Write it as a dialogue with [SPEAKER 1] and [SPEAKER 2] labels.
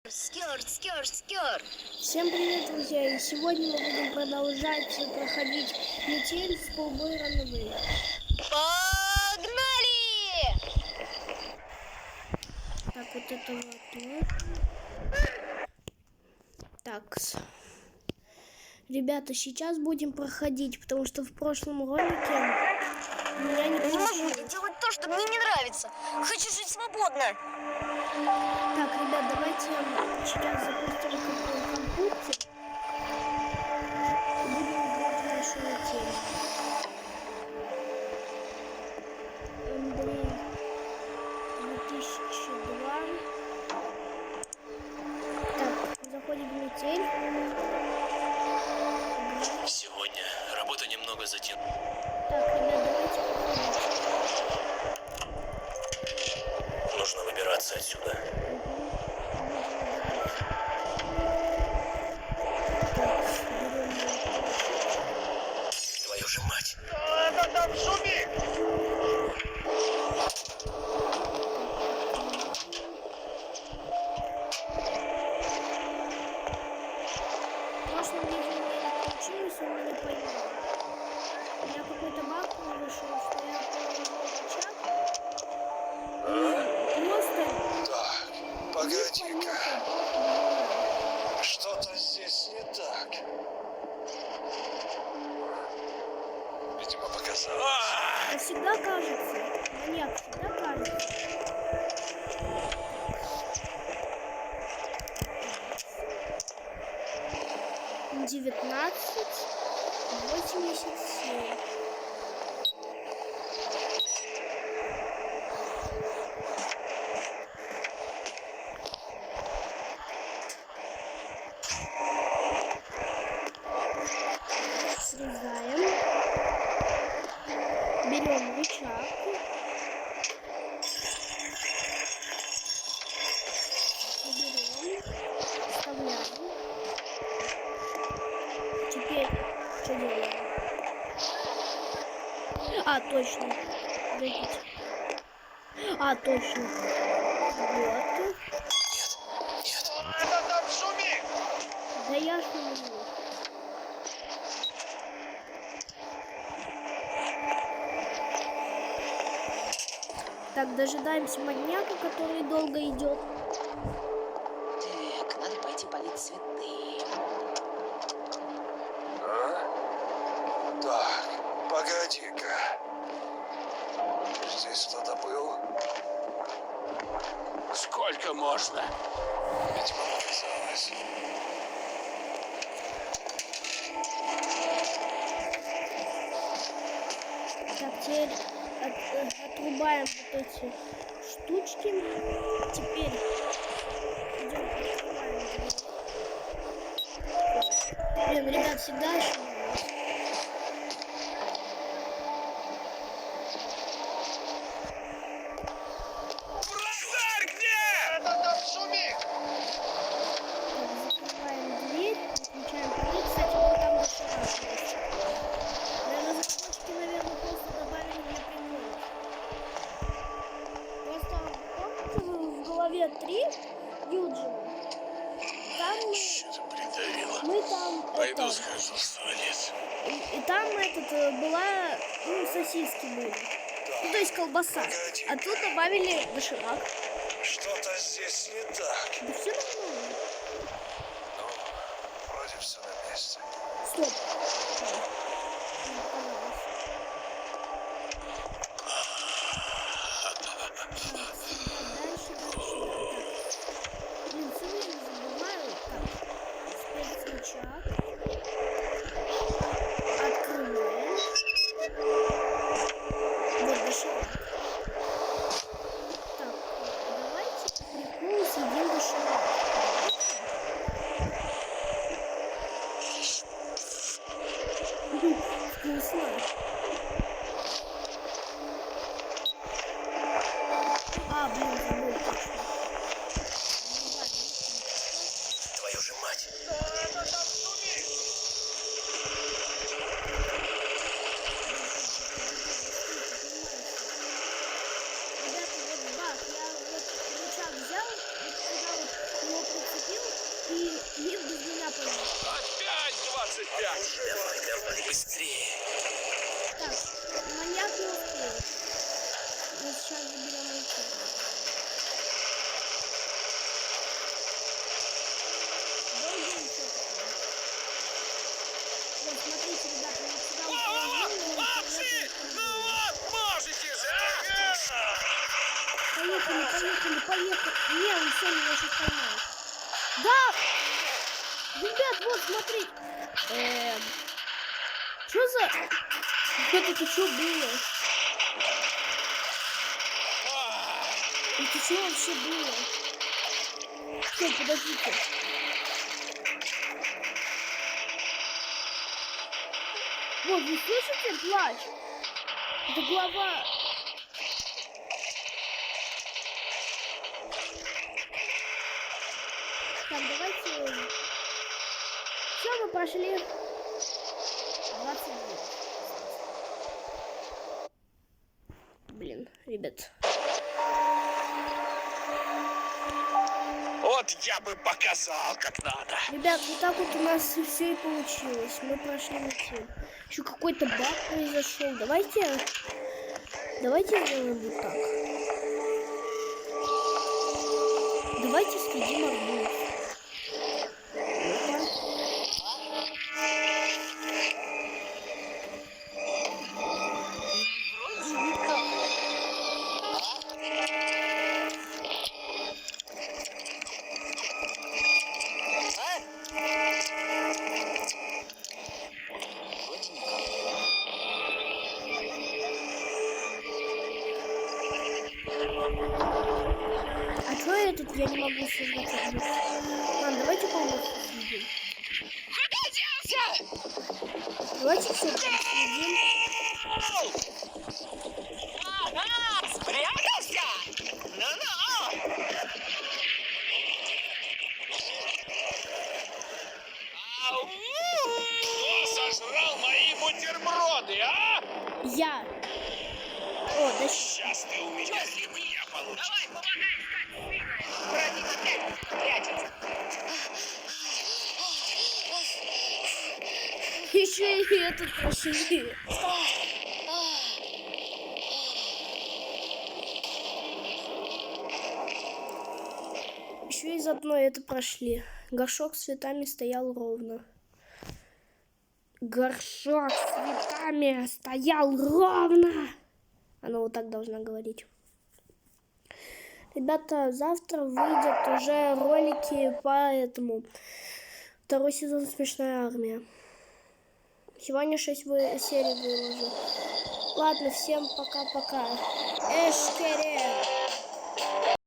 [SPEAKER 1] Скёр.
[SPEAKER 2] Всем привет, друзья! И сегодня мы будем продолжать проходить метель в полбой рановей.
[SPEAKER 1] Погнали!
[SPEAKER 2] Так, вот это вот. Так. Ребята, сейчас будем проходить, потому что в прошлом ролике у меня не получилось.
[SPEAKER 1] Не могу делать то, что мне не нравится. Хочу жить свободно.
[SPEAKER 2] Так, ребят, давайте сейчас запустим компьютер. И будем играть в нашу метель. Андрей 2002. Так, заходим в метель.
[SPEAKER 3] Сегодня работа немного затянула.
[SPEAKER 2] Так, ребят, давайте проходить.
[SPEAKER 3] Нужно выбираться отсюда. Твою же мать!
[SPEAKER 4] Это там шумит!
[SPEAKER 2] В прошлом видео у меня не получилось, он меня поймал. У меня какой-то баг вышел, что я положил рычаг. Просто...
[SPEAKER 4] Так, погоди-ка. Что-то здесь не так. Видимо, показалось.
[SPEAKER 2] А всегда кажется. Маньяк всегда кажется. 19:87. Срезаем. Берем рычаг. Берем. Вставляем. Теперь что делаем? А, точно. Подождите. А, точно. Вот.
[SPEAKER 4] Это там шумит!
[SPEAKER 2] Да я ж не могу. Так, дожидаемся маньяка, который долго идет.
[SPEAKER 1] Так, надо пойти полить цветы.
[SPEAKER 4] Так, погоди-ка. Здесь кто-то был?
[SPEAKER 3] Сколько можно?
[SPEAKER 4] Видимо, показалось.
[SPEAKER 2] Так, теперь отрубаем вот эти штучки. Теперь идем открываем дверь. Блин, ребят, всегда ошибаюсь.
[SPEAKER 4] Вратарь где? Это там шумит!
[SPEAKER 2] Так, закрываем дверь, включаем полы. Кстати, вот там доширак есть. Наверное, разработчики, просто добавили для прикола. Просто помните, в голове 3 Юджина? Там
[SPEAKER 3] Что-то придавило.
[SPEAKER 2] мы там...
[SPEAKER 3] Пойду схожу в туалет.
[SPEAKER 2] И там была, сосиски были. Ну, то есть колбаса.
[SPEAKER 4] Погоди.
[SPEAKER 2] А тут добавили доширак.
[SPEAKER 4] Что-то здесь не так.
[SPEAKER 2] Да все нормально.
[SPEAKER 4] Ну, вроде все на месте.
[SPEAKER 2] Стоп. Дальше. Блин, все время забываю. Так, спецрычаг. Открываем. Вот доширак. Так, давайте по приколу съедим доширак. Вкусно. А, блин, забыл точно.
[SPEAKER 3] Твою же мать!
[SPEAKER 4] Это там шумит!
[SPEAKER 2] Ребята, вот баг, я вот рычаг взял, вот когда вот его поездка.
[SPEAKER 3] Опять 25! Давай, давай, быстрее!
[SPEAKER 2] Так, маньяк не успеет. Мы сейчас заберем руки. Долго еще такое. Вот, смотрите, ребята, я сюда
[SPEAKER 3] Лапши! Ну вот, можете же!
[SPEAKER 2] Поехали. Не, он все, меня сейчас поймал. Да! Ребят, вот, смотри. Что за... Это что было? Это что вообще было? Что, подождите. Вот, вы слышите плач? Это глава... Так, давайте... Все, мы прошли 22. Блин, ребят.
[SPEAKER 3] Вот я бы показал, как надо.
[SPEAKER 2] Ребят, вот так вот у нас все и получилось. Мы прошли ничего. Еще какой-то баг произошел. Давайте сделаем вот так. Давайте съедим арбуз. Ну-ка. А что я тут? Я не могу создать арбуз. Ладно, давайте полностью съедим. Давайте все съедим.
[SPEAKER 3] Спрятался! Ну-ну! Кто сожрал мои бутерброды, а?
[SPEAKER 2] Я. О, да
[SPEAKER 3] Сейчас ты у меня ремня получишь.
[SPEAKER 1] Давай, помогай искать. Братик опять прячется.
[SPEAKER 2] еще и этот прошли. Еще из одной это прошли. Горшок с цветами стоял ровно. Горшок с цветами стоял ровно. Она вот так должна говорить. Ребята, завтра выйдут уже ролики по этому. Второй сезон «Смешная армия». Сегодня 6 серий выложу. Ладно, всем пока-пока. Эшкере.